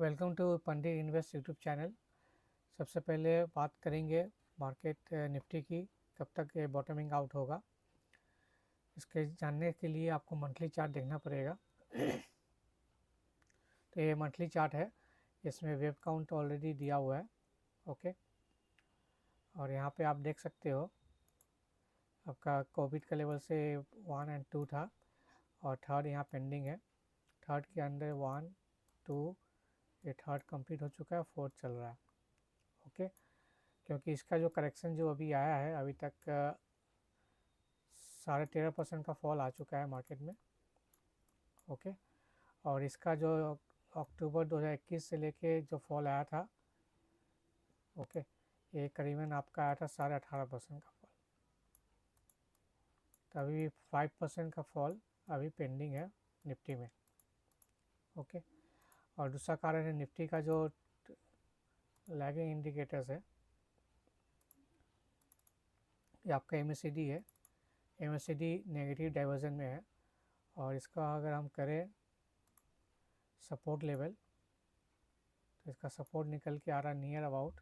Welcome to Pandit invest YouTube channel. सबसे पहले बात करेंगे मार्केट निफ्टी की, कब तक ये बॉटमिंग आउट होगा। इसके जानने के लिए आपको मंथली चार्ट देखना पड़ेगा। तो ये मंथली चार्ट है, इसमें वेब काउंट ऑलरेडी दिया हुआ है। ओके, और यहाँ पे आप देख सकते हो आपका कोविड का लेवल से 1 और 2 था, और थर्ड यहाँ पेंडिंग है। थर्ड के अंदर 1, 2, ये थर्ड कंप्लीट हो चुका है, फोर्थ चल रहा है। ओके, क्योंकि इसका जो करेक्शन जो अभी आया है, अभी तक 13.5% का फॉल आ चुका है मार्केट में। ओके, और इसका जो अक्टूबर 2021 से लेके जो फॉल आया था, ओके, ये करीबन आपका आया था 18.5% का फॉल। तो अभी 5% का फॉल अभी पेंडिंग है निफ्टी में। ओके, और दूसरा कारण है निफ्टी का जो लैगिंग इंडिकेटर्स है, ये आपका एमएसीडी है। एमएसीडी नेगेटिव डाइवर्जन में है, और इसका अगर हम करें सपोर्ट लेवल, तो इसका सपोर्ट निकल के आ रहा है नियर अबाउट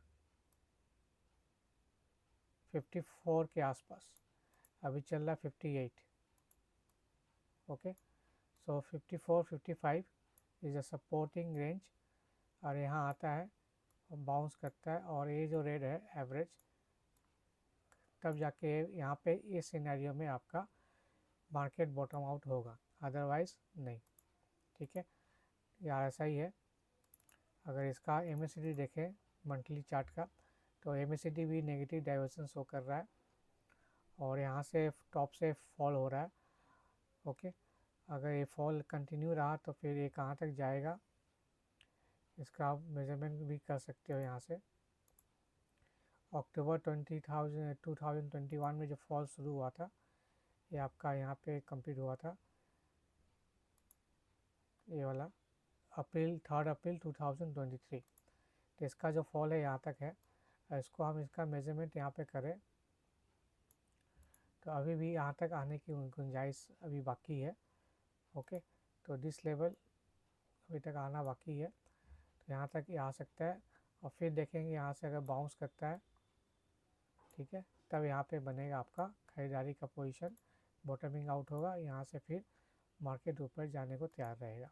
54 के आसपास। अभी चल रहा है 58। Okay, so 54 55 is a supporting range, और यहाँ आता है और बाउंस करता है, और ये जो रेड है एवरेज, तब जाके यहाँ पे इस सिनेरियो में आपका मार्केट बॉटम आउट होगा, अदरवाइज नहीं। ठीक है, यार ऐसा ही है। अगर इसका एमएसीडी देखें मंथली चार्ट का, तो एमएसीडी भी नेगेटिव डाइवर्जन शो कर रहा है, और यहाँ से टॉप से फॉल हो रहा है। ओके, अगर ये फॉल कंटिन्यू रहा तो फिर ये कहाँ तक जाएगा, इसका आप मेजरमेंट भी कर सकते हो यहाँ से। अक्टूबर 2021 में जो फॉल शुरू हुआ था, ये आपका यहाँ पे कंप्लीट हुआ था, ये वाला 3 अप्रैल 2023। तो इसका जो फॉल है यहाँ तक है। इसको हम इसका मेजरमेंट यहाँ पे करें तो अभी भी यहाँ तक आने की गुंजाइश अभी बाकी है। ओके, तो दिस लेवल अभी तक आना बाकी है, तो यहाँ तक आ सकता है, और फिर देखेंगे यहाँ से अगर बाउंस करता है, ठीक है, तब यहाँ पे बनेगा आपका खरीदारी का पोजीशन, बॉटमिंग आउट होगा, यहाँ से फिर मार्केट ऊपर जाने को तैयार रहेगा।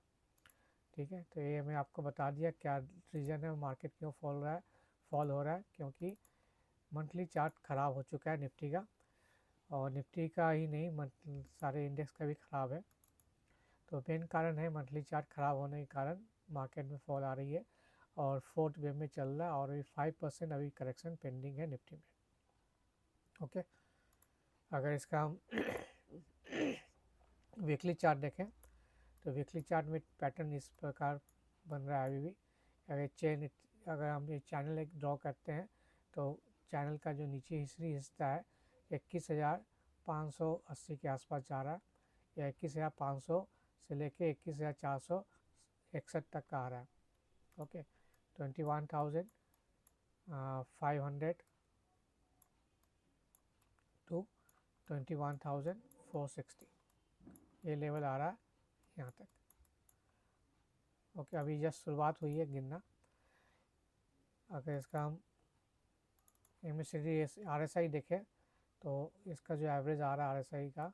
ठीक है, तो ये मैं आपको बता दिया क्या रीज़न है मार्केट क्यों फॉल हो रहा है, क्योंकि मंथली चार्ट ख़राब हो चुका है निफ्टी का, और निफ्टी का ही नहीं सारे इंडेक्स का भी ख़राब है। तो मेन कारण है मंथली चार्ट ख़राब होने के कारण मार्केट में फॉल आ रही है, और फोर्थ वेव में चल रहा है, और अभी 5% अभी करेक्शन पेंडिंग है निफ्टी में। ओके, अगर इसका हम वीकली चार्ट देखें, तो वीकली चार्ट में पैटर्न इस प्रकार बन रहा है अभी भी। अगर हम ये चैनल एक ड्रॉ करते हैं, तो चैनल का जो नीचे हिस्सा है 21,580 के आसपास जा रहा है, या 21,500 से लेके 21,461 तक का आ रहा है। ओके, 21,500 टू 21,460 ये लेवल आ रहा है यहाँ तक। ओके, अभी जस्ट शुरुआत हुई है गिनना। अगर इसका हम एमएसीडी आरएसआई देखें, तो इसका जो एवरेज आ रहा है आरएसआई का,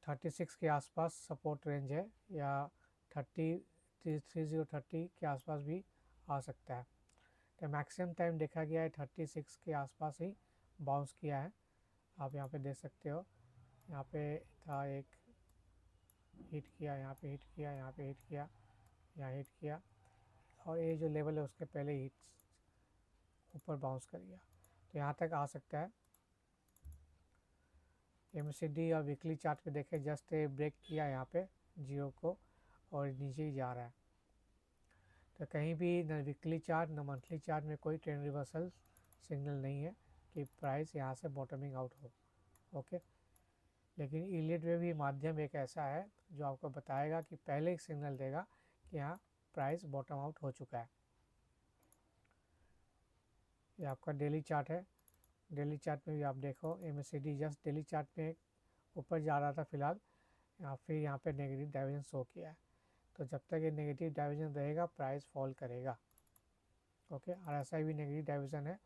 थर्टी सिक्स के आसपास सपोर्ट रेंज है, या 30 के आसपास भी आ सकता है। तो मैक्सिमम टाइम देखा गया है 36 के आसपास ही बाउंस किया है। आप यहाँ पे देख सकते हो, यहाँ पे था एक हिट किया, यहाँ पे हिट किया, यहाँ पे हिट किया, यहाँ हिट किया, और ये जो लेवल है उसके पहले ही ऊपर बाउंस कर गया, तो यहाँ तक आ सकता है। एमएसीडी और वीकली चार्ट पे देखें, जस्ट ब्रेक किया यहाँ पे जियो को, और नीचे ही जा रहा है। तो कहीं भी न वीकली चार्ट न मंथली चार्ट में कोई ट्रेंड रिवर्सल सिग्नल नहीं है कि प्राइस यहाँ से बॉटमिंग आउट हो। ओके, लेकिन इलियट वे भी माध्यम एक ऐसा है जो आपको बताएगा कि पहले एक सिग्नल देगा कि यहाँ प्राइस बॉटम आउट हो चुका है। ये आपका डेली चार्ट है, डेली चार्ट में भी आप देखो MACD जस्ट डेली चार्ट में ऊपर जा रहा था फिलहाल, फिर यहाँ पे नेगेटिव डाइवर्जन शो किया है। तो जब तक ये नेगेटिव डाइवर्जन रहेगा प्राइस फॉल करेगा। ओके, RSI भी नेगेटिव डाइवर्जन है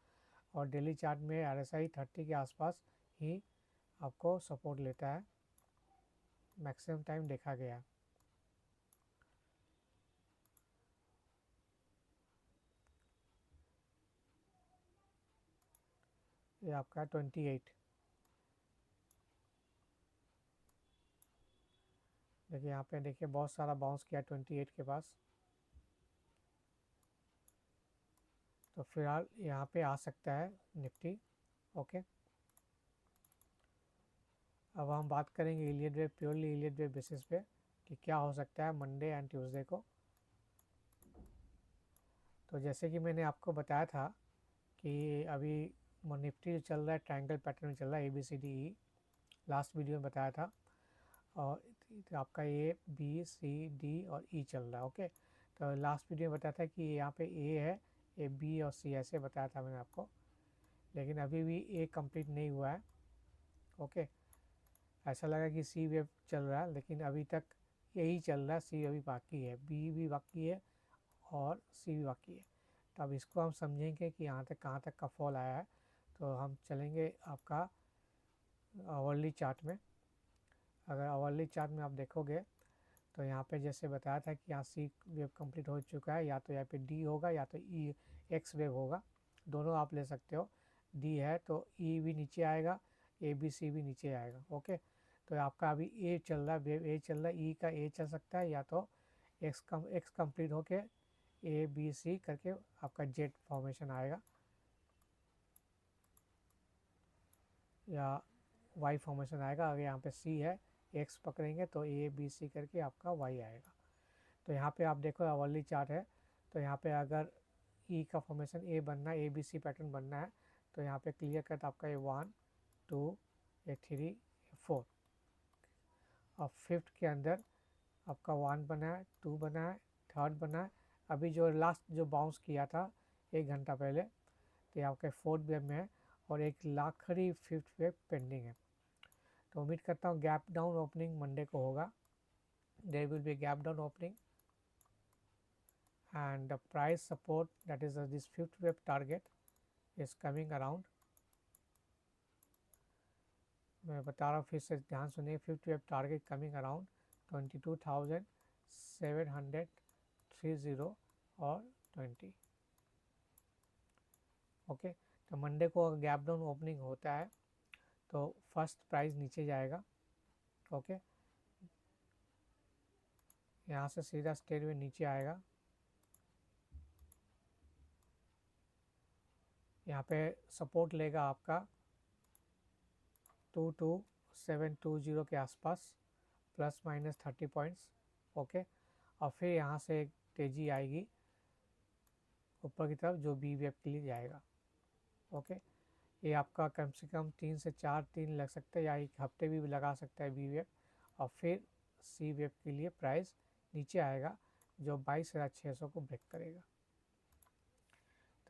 और डेली चार्ट में RSI 30 के आसपास ही आपको सपोर्ट लेता है, मैक्सिमम टाइम देखा गया है। ये आपका 28, देखिए यहाँ पे देखिए बहुत सारा बाउंस किया 28 के पास। तो फिलहाल यहाँ पे आ सकता है निफ्टी। ओके, अब हम बात करेंगे Iliad wave, purely Iliad wave basis पे कि क्या हो सकता है मंडे एंड ट्यूसडे को। तो जैसे कि मैंने आपको बताया था कि अभी निफ्टी जो चल रहा है ट्रायंगल पैटर्न में चल रहा है ABCDE, लास्ट वीडियो में बताया था। और आपका ABCD और E चल रहा है। ओके, तो लास्ट वीडियो में बताया था कि यहाँ पे A है, A B और C ऐसे बताया था मैंने आपको, लेकिन अभी भी A कंप्लीट नहीं हुआ है। ओके, ऐसा लगा कि C वेव चल रहा है, लेकिन अभी तक यही चल रहा है, C अभी बाकी है, B भी बाकी है और C भी बाकी है। तो अब इसको हम समझेंगे कि यहाँ तक कहाँ तक का फॉल आया है। तो हम चलेंगे आपका आवरली चार्ट में। अगर आवरली चार्ट में आप देखोगे तो यहाँ पे जैसे बताया था कि यहाँ C वेव कंप्लीट हो चुका है, या तो यहाँ पे D होगा या तो X वेव होगा, दोनों आप ले सकते हो। D है तो E भी नीचे आएगा, ABC भी नीचे आएगा। ओके, तो आपका अभी A चल रहा है, वेव A चल रहा है, E का A चल सकता है, या तो X कंप्लीट होके ABC करके आपका जेट फॉर्मेशन आएगा, या Y फॉर्मेशन आएगा। अगर यहाँ पे C है, X पकड़ेंगे तो ABC करके आपका Y आएगा। तो यहाँ पे आप देखो आवरली चार्ट है, तो यहाँ पे अगर E का फॉर्मेशन A बनना है, ABC पैटर्न बनना है, तो यहाँ पे क्लियर कट आपका ये 1 2 3 4 और फिफ्थ के अंदर आपका 1 बना है, 2 बना है, थर्ड बना है। अभी जो लास्ट जो बाउंस किया था 1 घंटा पहले, तो ये आपके फोर्थ वेव में है और एक आखिरी फिफ्थ वेव पेंडिंग है। तो उम्मीद करता हूँ गैप डाउन ओपनिंग मंडे को होगा, there will be gap down opening and the price support, that is this fifth wave target is coming around, मैं बता रहा हूँ फिर से ध्यान सुनिए, fifth wave target coming around 22,730 और 20। ओके, तो मंडे को अगर गैप डाउन ओपनिंग होता है तो फर्स्ट प्राइस नीचे जाएगा। ओके, यहाँ से सीधा स्ट्रेट में नीचे आएगा, यहाँ पे सपोर्ट लेगा आपका 22720 के आसपास, प्लस माइनस 30 पॉइंट्स। ओके, और फिर यहाँ से एक तेज़ी आएगी ऊपर की तरफ जो बी वेव के लिए जाएगा। ओके, ये आपका कम से कम 3 से 4 दिन लग सकता है या एक हफ्ते भी लगा सकता है बी वेव, और फिर सी वेव के लिए प्राइस नीचे आएगा जो 22,600 को ब्रेक करेगा।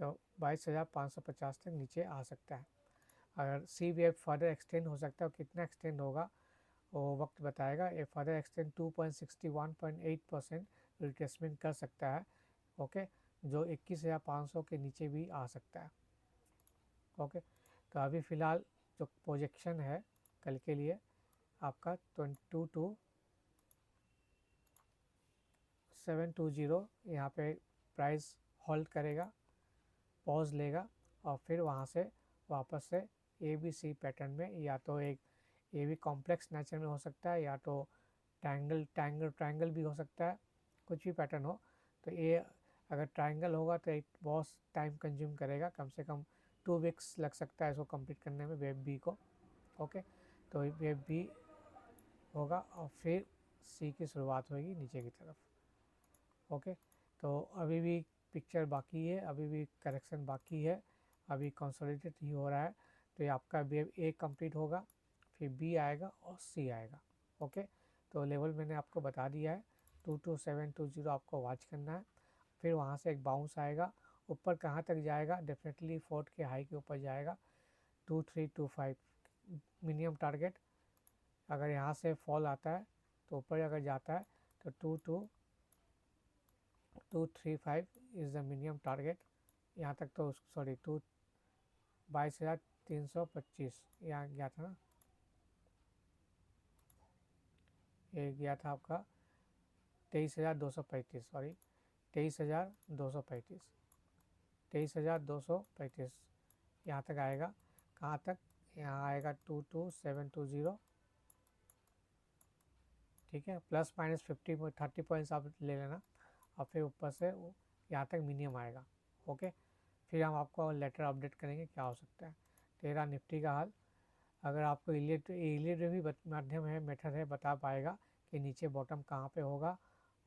तो 22,550 तक नीचे आ सकता है। अगर सी वेव फर्दर एक्सटेंड हो सकता है, कितना एक्सटेंड होगा वो वक्त बताएगा। ये फर्दर एक्सटेंड 2.61.8% रिट्रेसमेंट कर सकता है। ओके, जो 21,500 के नीचे भी आ सकता है। ओके, तो अभी फ़िलहाल जो प्रोजेक्शन है कल के लिए आपका 22,720 यहाँ पे प्राइस होल्ड करेगा, पॉज लेगा और फिर वहाँ से वापस से ABC पैटर्न में, या तो एक ये भी कॉम्प्लेक्स नेचर में हो सकता है, या तो ट्रायंगल भी हो सकता है, कुछ भी पैटर्न हो। तो ये अगर ट्रायंगल होगा तो एक बहुत टाइम कंज्यूम करेगा, कम से कम 2 वीक्स लग सकता है इसको कंप्लीट करने में, वेब बी को। ओके, तो वेब बी होगा और फिर सी की शुरुआत होगी नीचे की तरफ। ओके, तो अभी भी पिक्चर बाकी है, अभी भी करेक्शन बाकी है, अभी कंसोलिडेट ही हो रहा है। तो ये आपका वेव ए कंप्लीट होगा, फिर बी आएगा और सी आएगा। ओके, तो लेवल मैंने आपको बता दिया है, 22720 आपको वॉच करना है। फिर वहाँ से एक बाउंस आएगा, ऊपर कहाँ तक जाएगा, डेफिनेटली फोर्थ के हाई के ऊपर जाएगा 2325 मिनिमम टारगेट। अगर यहाँ से फॉल आता है तो ऊपर अगर जाता है तो 22235 इज़ द मिनिमम टारगेट। यहाँ तक तो सॉरी 22,325 यहाँ गया था ना, ये गया था आपका 23,235, सॉरी 23,235, 23,235 यहाँ तक आएगा। कहाँ तक? यहाँ आएगा 22720, ठीक है, प्लस माइनस 30 पॉइंट्स आप ले लेना और फिर ऊपर से यहाँ तक मिनिमम आएगा। ओके, फिर हम आपको लेटर अपडेट करेंगे क्या हो सकता है। तेरा निफ्टी का हाल, अगर आपको इलीड भी माध्यम है, मेथड है, बता पाएगा कि नीचे बॉटम कहाँ पे होगा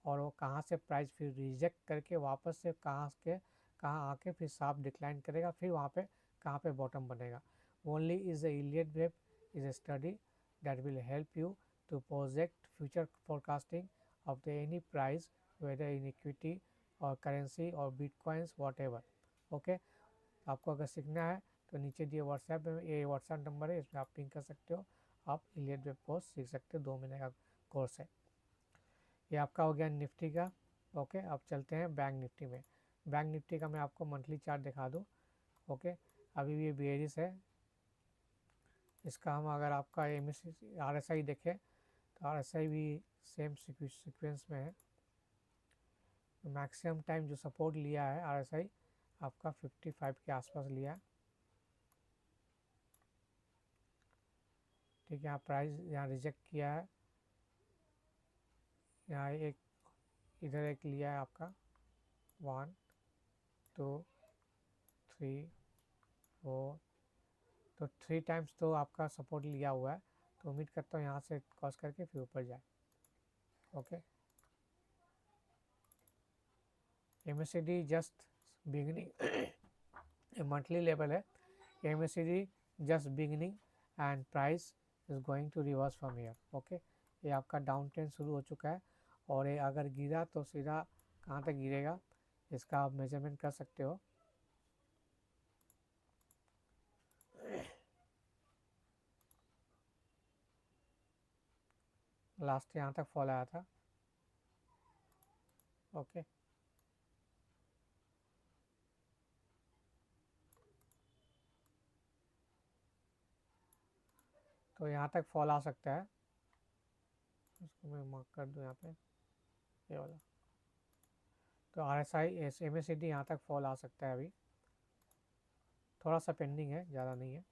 और वो कहाँ से प्राइस फिर रिजेक्ट करके वापस से कहाँ आके फिर साफ डिक्लाइन करेगा, फिर वहाँ पे कहाँ पे बॉटम बनेगा। Only is the Elite web is a study that will help you to project future forecasting of the any price, whether in equity or currency or bitcoins whatever. Okay, आपको अगर सीखना है तो नीचे दिए व्हाट्सएप में, ये व्हाट्सएप नंबर है, इसमें आप पिंग कर सकते हो, आप इलीड वेब कोर्स सीख सकते हो, 2 महीने का कोर्स है। ये आपका हो गया निफ्टी का। ओके, अब चलते हैं बैंक निफ्टी में। बैंक निफ्टी का मैं आपको मंथली चार्ट दिखा दूँ। ओके, अभी भी ये बेयरिश है। इसका हम अगर आपका RSI देखें तो RSI भी सेम सीक्वेंस में है। मैक्सिमम टाइम जो सपोर्ट लिया है RSI आपका 55 के आसपास लिया है, ठीक है। यहाँ प्राइस यहाँ रिजेक्ट किया है, यहाँ एक इधर एक लिया है आपका 1 2 3 4, तो 3 टाइम्स तो आपका सपोर्ट लिया हुआ है, तो उम्मीद करता हूँ यहाँ से क्रॉस करके फिर ऊपर जाए। Okay, MACD just beginning monthly level है, MACD just beginning and price is going to reverse from here. Okay, ये आपका डाउन ट्रेंड शुरू हो चुका है और ये अगर गिरा तो सीधा कहाँ तक गिरेगा इसका आप मेजरमेंट कर सकते हो। लास्ट यहाँ तक फॉल आया था। ओके, तो यहाँ तक फॉल आ सकता है, इसको मैं मार्क कर दूँ यहाँ पे, ये वाला। तो RSI MACD यहाँ तक फॉल आ सकता है, अभी थोड़ा सा पेंडिंग है, ज़्यादा नहीं है,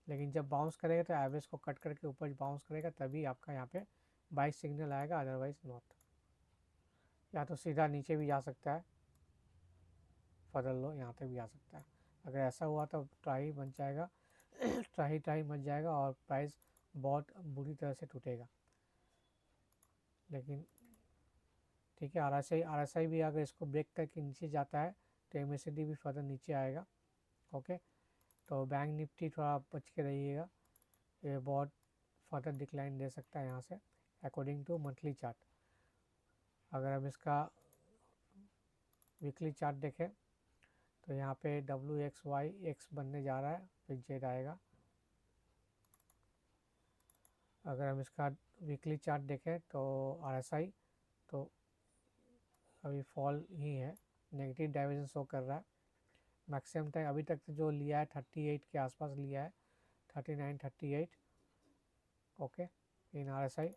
लेकिन जब बाउंस करेगा तो एवरेज को कट करके ऊपर बाउंस करेगा तभी आपका यहाँ पे बाई सिग्नल आएगा, अदरवाइज नॉट। या तो सीधा नीचे भी जा सकता है, फॉरल लो यहाँ तक भी आ सकता है। अगर ऐसा हुआ तो ट्राई बन जाएगा ट्राई बन जाएगा और प्राइस बहुत बुरी तरह से टूटेगा। लेकिन ठीक है, RSI भी अगर इसको ब्रेक करके नीचे जाता है तो MACD भी फर्दर नीचे आएगा। ओके, तो बैंक निफ्टी थोड़ा बच के रहिएगा, ये बहुत फर्दर डिक्लाइन दे सकता है यहाँ से अकॉर्डिंग टू मंथली चार्ट। अगर हम इसका वीकली चार्ट देखें तो यहाँ पे WXY बनने जा रहा है, फिर Z आएगा। अगर हम इसका वीकली चार्ट देखें तो RSI तो अभी फॉल ही है, नेगेटिव डाइवर्जन शो कर रहा है। मैक्सिमम टाइम अभी तक जो लिया है 38 के आसपास लिया है, 39 38। ओके, इन RSI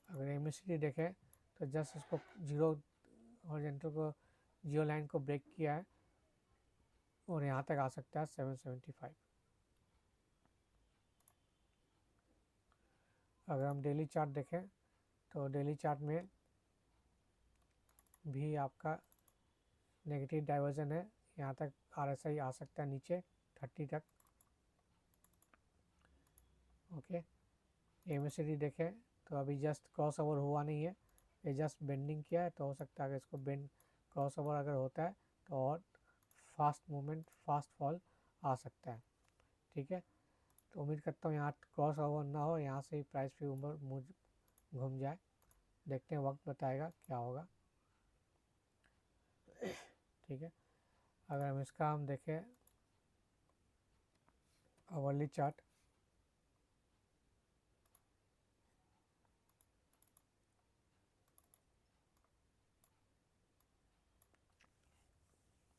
अगर MACD देखें तो जस्ट इसको जीरो हॉरिजॉन्टल को जीरो लाइन को ब्रेक किया है और यहाँ तक आ सकता है 775। अगर हम डेली चार्ट देखें तो डेली चार्ट में भी आपका नेगेटिव डाइवर्जन है, यहाँ तक RSI आ सकता है नीचे 30 तक। ओके, MACD देखें तो अभी जस्ट क्रॉस ओवर हुआ नहीं है, ये जस्ट बेंडिंग किया है, तो हो सकता है अगर इसको बेंड क्रॉस ओवर अगर होता है तो और फास्ट मूवमेंट फास्ट फॉल आ सकता है। ठीक है, तो उम्मीद करता हूँ यहाँ क्रॉस ओवर ना हो, यहाँ से ही प्राइस फिर ऊपर घूम जाए। देखते हैं, वक्त बताएगा क्या होगा। ठीक है। अगर हम इसका हम देखें आवरली चार्ट,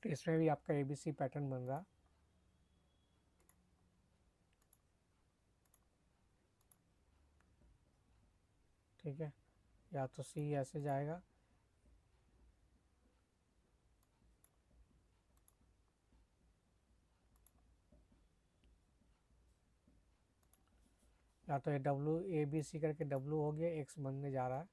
तो इसमें भी आपका ABC पैटर्न बन रहा, ठीक है। या तो C ऐसे जाएगा, या तो ये WABC करके W हो गया, X बनने जा रहा है,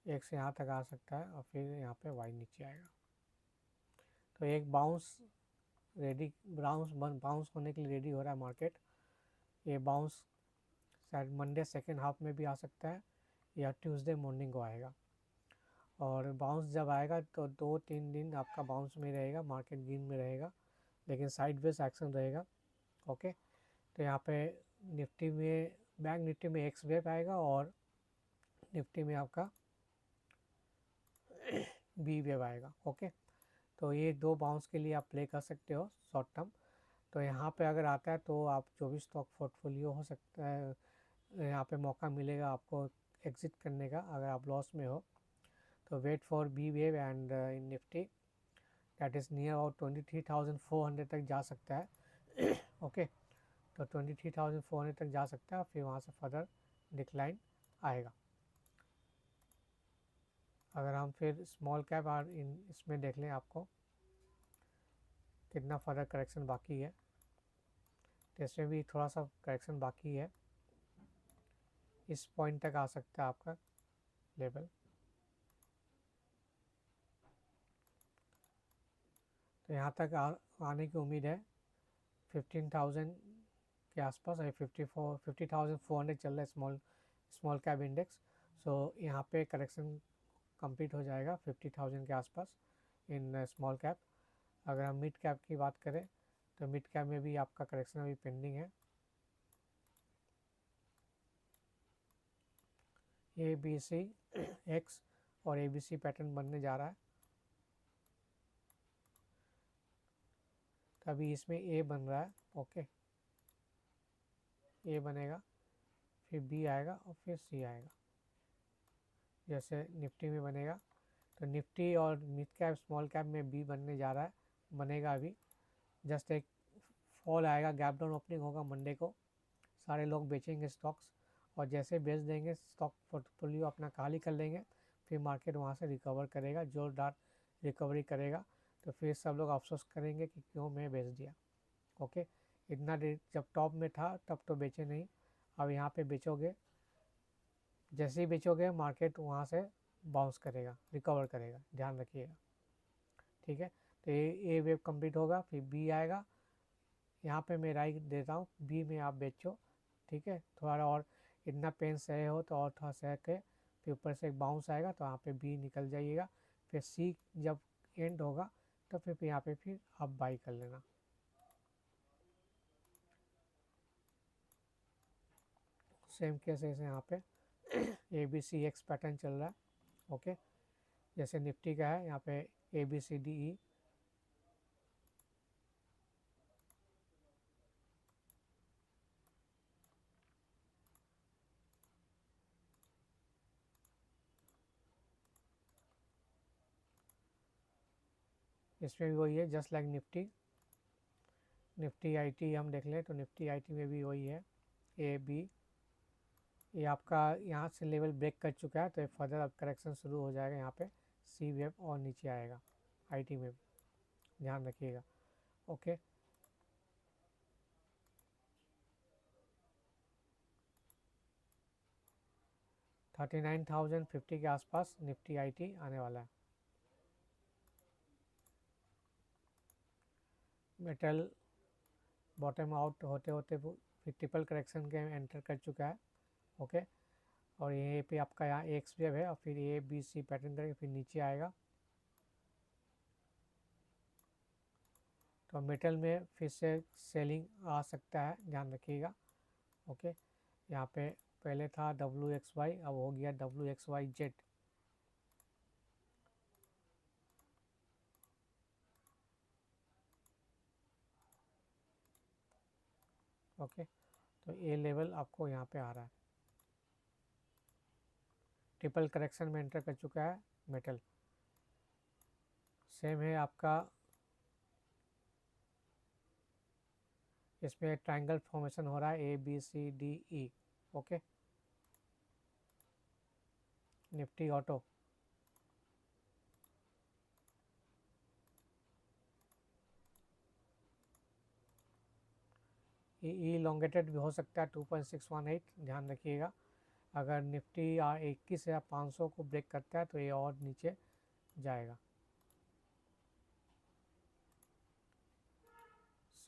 X यहाँ तक आ सकता है और फिर यहाँ पे Y नीचे आएगा। तो एक बाउंस बाउंस होने के लिए रेडी हो रहा है मार्केट। ये बाउंस शायद मंडे सेकेंड हाफ में भी आ सकता है या ट्यूसडे मॉर्निंग को आएगा। और बाउंस जब आएगा तो 2-3 दिन आपका बाउंस में रहेगा, मार्केट गेन में रहेगा, लेकिन साइडवेज एक्शन रहेगा। ओके, तो यहाँ पे निफ्टी में, बैंक निफ्टी में एक्स वेव आएगा और निफ्टी में आपका बी वेव आएगा। ओके, तो ये दो बाउंस के लिए आप प्ले कर सकते हो शॉर्ट टर्म। तो यहाँ पे अगर आता है तो आप जो भी स्टॉक पोर्टफोलियो हो सकता है, यहाँ पे मौका मिलेगा आपको एग्जिट करने का अगर आप लॉस में हो। तो wait for B wave and in Nifty that is near about 23,400 तक जा सकता है। ओके, तो 23,400 तक जा सकता है, फिर वहाँ से फर्दर डिक्लाइन आएगा। अगर हम फिर स्मॉल कैप और इसमें देख लें आपको कितना फर्दर करेक्शन बाकी है, तो इसमें भी थोड़ा सा करेक्शन बाकी है, इस पॉइंट तक आ सकता है आपका लेवल। तो यहाँ तक आने की उम्मीद है 15,000 के आसपास, 50,400 चल रहा है स्मॉल कैप इंडेक्स। सो यहाँ पे करेक्शन कंप्लीट हो जाएगा 50,000 के आसपास इन स्मॉल कैप। अगर हम मिड कैप की बात करें तो मिड कैप में भी आपका करेक्शन अभी पेंडिंग है। ABC X और ABC पैटर्न बनने जा रहा है। तो अभी इसमें A बन रहा है। ओके, A बनेगा, फिर B आएगा और फिर C आएगा, जैसे निफ्टी में बनेगा। तो निफ्टी और मिड कैप स्मॉल कैप में B बनने जा रहा है, बनेगा अभी। जस्ट एक फॉल आएगा, गैप डाउन ओपनिंग होगा मंडे को, सारे लोग बेचेंगे स्टॉक्स, और जैसे बेच देंगे स्टॉक पोर्टफोलियो अपना खाली कर लेंगे, फिर मार्केट वहाँ से रिकवर करेगा, जोरदार रिकवरी करेगा। तो फिर सब लोग अफसोस करेंगे कि क्यों मैं बेच दिया। ओके, इतना देर जब टॉप में था तब तो बेचे नहीं, अब यहाँ पे बेचोगे, जैसे ही बेचोगे मार्केट वहाँ से बाउंस करेगा, रिकवर करेगा, ध्यान रखिएगा। ठीक है, तो ए वेव कंप्लीट होगा, फिर बी आएगा। यहाँ पे मैं राय देता हूँ बी में आप बेचो, ठीक है। थोड़ा और इतना पेन सहे हो तो और थोड़ा सह के फिर ऊपर से एक बाउंस आएगा तो यहाँ पे बी निकल जाइएगा। फिर सी जब एंड होगा तो फिर यहाँ पे फिर आप बाई कर लेना। सेम केस ऐसे यहाँ पे ABC X पैटर्न चल रहा है। ओके, जैसे निफ्टी का है यहाँ पे ABCDE, इसमें भी वही है just like Nifty. Nifty IT हम देख लें तो निफ्टी IT में भी वही है AB। ये आपका यहाँ से लेवल ब्रेक कर चुका है, तो फर्दर अब करेक्शन शुरू हो जाएगा यहाँ पे, सी वेव और नीचे आएगा IT में भी, ध्यान रखिएगा। ओके, $39,050 के आसपास निफ्टी IT आने वाला है। मेटल बॉटम आउट होते होते फिर ट्रिपल करेक्शन के एंटर कर चुका है। ओके, और ये पे आपका यहाँ एक्स वेव है और फिर ABC पैटर्न करके फिर नीचे आएगा। तो मेटल में फिर से सेलिंग आ सकता है, ध्यान रखिएगा। ओके, यहाँ पे पहले था WXY, अब हो गया WXYZ। ओके, तो ये लेवल आपको यहाँ पे आ रहा है। ट्रिपल करेक्शन में एंटर कर चुका है मेटल। सेम है आपका, इसमें ट्रायंगल फॉर्मेशन हो रहा है ABCDE। Okay, Nifty auto elongated भी हो सकता है 2.618, ध्यान रखिएगा। अगर निफ्टी 21 या 500 को ब्रेक करता है तो ये और नीचे जाएगा।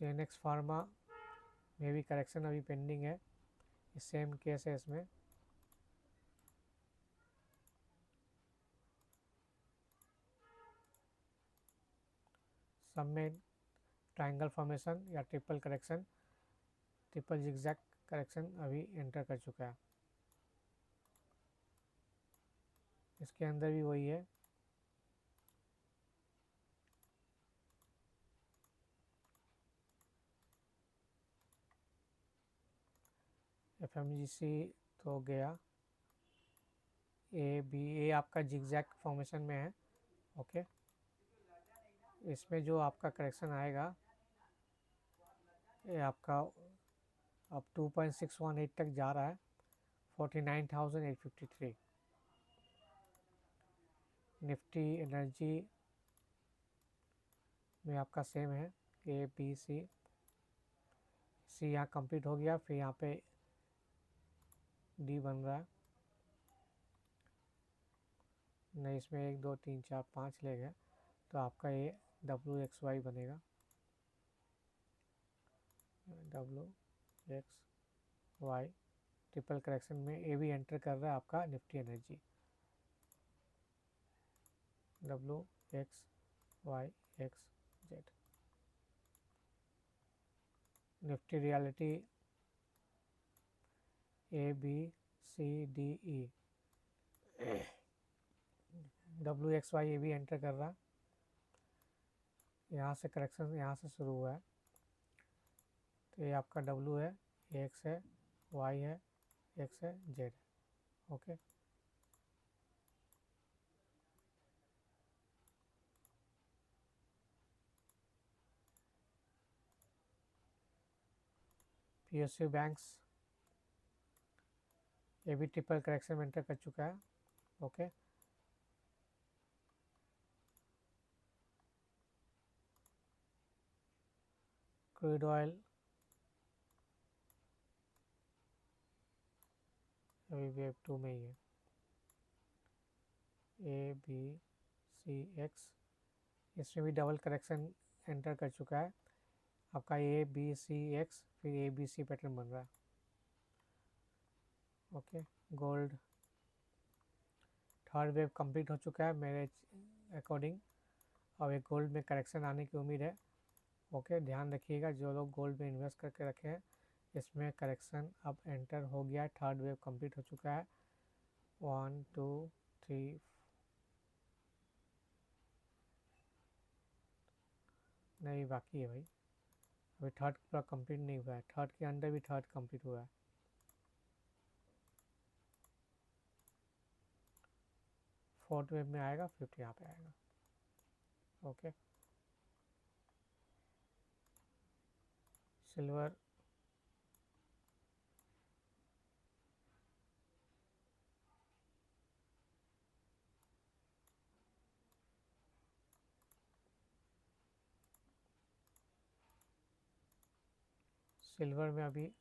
CNX फार्मा में भी करेक्शन अभी पेंडिंग है, सेम केस है इसमें। सब में ट्रायंगल फॉर्मेशन या triple correction, triple zigzag correction अभी एंटर कर चुका है। इसके अंदर भी वही है। FMGC तो गया, ए आपका जिगजैग फॉर्मेशन में है। ओके, इसमें जो आपका करेक्शन आएगा ये आपका अब 2.618 तक जा रहा है, 49,853। निफ्टी एनर्जी में आपका सेम है, ABC यहाँ कंप्लीट हो गया, फिर यहाँ पे D बन रहा है। नहीं, इसमें 1 2 3 4 5 ले गए, तो आपका ये WXY बनेगा। WXY ट्रिपल करेक्शन में ए भी एंटर कर रहा है आपका Nifty energy. WXYXZ। Nifty reality ABCDE, WXY ये भी एंटर कर रहा है। यहाँ से करेक्शन यहाँ से शुरू हुआ है, तो ये आपका W है, X है, Y है, X है, Z है। ओके, PSU बैंक्स ये भी ट्रिपल करेक्शन में एंटर कर चुका है। ओके, क्रूड ऑयल अभी वेव 2 में ही है, ABCX, इसमें भी डबल करेक्शन एंटर कर चुका है आपका ABCX, फिर ABC पैटर्न बन रहा है। Okay, gold third wave complete हो चुका है मेरे अकॉर्डिंग, अब एक गोल्ड में करेक्शन आने की उम्मीद है। ओके, ध्यान रखिएगा जो लोग गोल्ड में इन्वेस्ट करके रखे हैं, इसमें करेक्शन अब एंटर हो गया है, थर्ड वेव कंप्लीट हो चुका है। 1 2 3 नहीं बाकी है भाई, अभी थर्ड पूरा कंप्लीट नहीं हुआ है, थर्ड के अंदर भी थर्ड कंप्लीट हुआ है। फोर्थ वेव में आएगा, फिफ्थ यहाँ पे आएगा। ओके, सिल्वर सिल्वर में अभी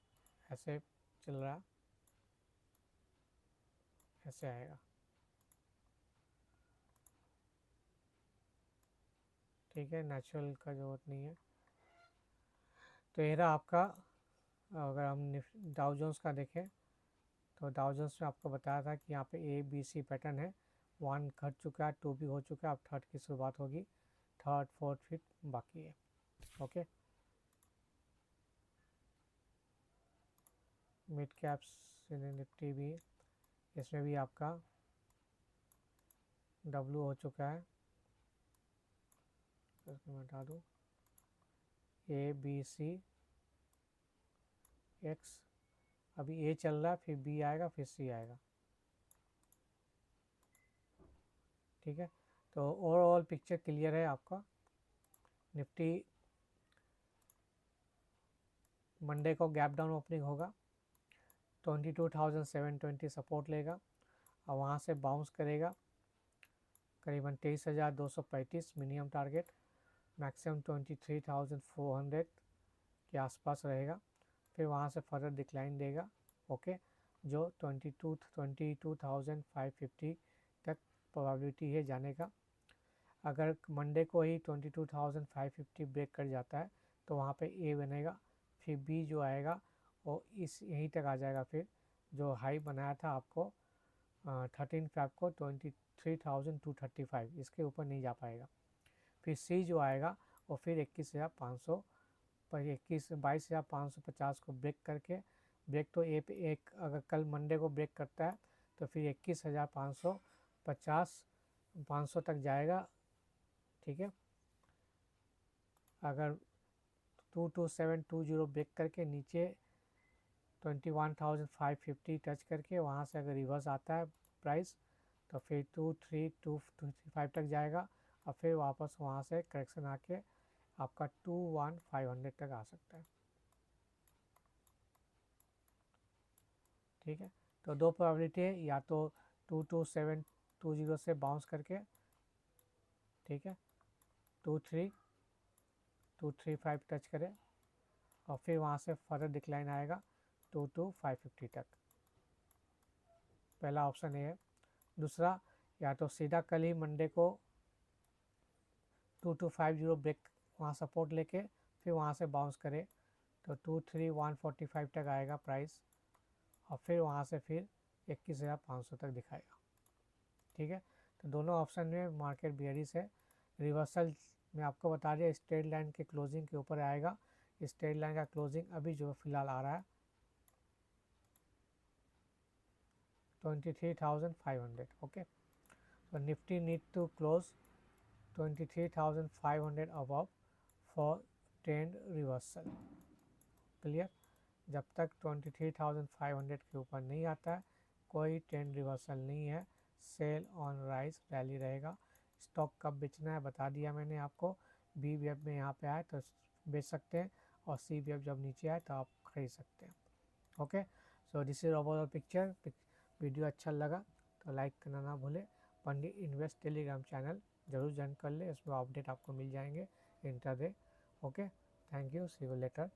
ऐसे चल रहा, ऐसे आएगा। ठीक है, नेचुरल का जरूरत नहीं है। तो ये रहा आपका, अगर हम डाउ जोन्स का देखें तो डाउ जोन्स में आपको बताया था कि यहाँ पे ABC पैटर्न है, 1 घट चुका है, 2 भी हो चुका है, अब थर्ड की शुरुआत होगी, थर्ड फोर्थ फिफ्थ बाकी है। ओके, मिड कैप्स निफ्टी भी, इसमें भी आपका डब्लू हो चुका है, इसको मैं हटा दूँ, ए बी सी एक्स, अभी ए चल रहा है, फिर बी आएगा, फिर सी आएगा। ठीक है, तो ओवरऑल पिक्चर क्लियर है आपका। निफ्टी मंडे को गैप डाउन ओपनिंग होगा, 22,720 सपोर्ट लेगा और वहाँ से बाउंस करेगा करीबन 23,235 मिनिमम टारगेट, मैक्सिमम 23,400 के आसपास रहेगा, फिर वहाँ से फर्दर डिक्लाइन देगा। ओके, जो 22,550 तक प्रोबेबिलिटी है जाने का। अगर मंडे को ही 22,550 ब्रेक कर जाता है तो वहाँ पे ए बनेगा, फिर बी जो आएगा वो इस यहीं तक आ जाएगा, फिर जो हाई बनाया था आपको 13 Feb को 23,235, इसके ऊपर नहीं जा पाएगा। फिर सी जो आएगा वो फिर 21,500 पर 22,550 को ब्रेक करके, ब्रेक तो ए पे एक अगर कल मंडे को ब्रेक करता है तो फिर 21,550 500 तक जाएगा। ठीक है, अगर 22720 ब्रेक करके नीचे 21,550 टच करके वहाँ से अगर रिवर्स आता है प्राइस तो फिर 23,235 तक जाएगा और फिर वापस वहाँ से करेक्शन आके आपका 21,500 तक आ सकता है। ठीक है, तो दो प्रोबेबिलिटी है, या तो 22720 से बाउंस करके, ठीक है, 23,235 टच करे और फिर वहाँ से फर्दर डिक्लाइन आएगा 22,550 तक। पहला ऑप्शन ये है। दूसरा, या तो सीधा कल ही मंडे को 2250 ब्रेक वहाँ सपोर्ट लेके फिर वहाँ से बाउंस करे तो 23,145 तक आएगा प्राइस और फिर वहाँ से फिर 21,500 तक दिखाएगा। ठीक है, तो दोनों ऑप्शन में मार्केट बियरिश है। रिवर्सल में आपको बता दिया स्ट्रेट लाइन के क्लोजिंग के ऊपर आएगा, स्ट्रेट लाइन का क्लोजिंग अभी जो फिलहाल आ रहा है 23,500। Okay, so Nifty need to close 23,500 above for trend reversal। Clear, जब तक 23,500 के ऊपर नहीं आता है कोई ट्रेंड रिवर्सल नहीं है, सेल ऑन राइज रैली रहेगा। स्टॉक कब बेचना है बता दिया मैंने आपको, बी वेब में यहाँ पे आए तो बेच सकते हैं और सी वेब जब नीचे आए तो आप खरीद सकते हैं। Okay, so this is overall picture. Video अच्छा लगा तो लाइक करना ना भूले। पंडित इन्वेस्ट टेलीग्राम चैनल जरूर ज्वाइन कर ले, उसमें अपडेट आपको मिल जाएंगे intraday. Okay, thank you, see you letter.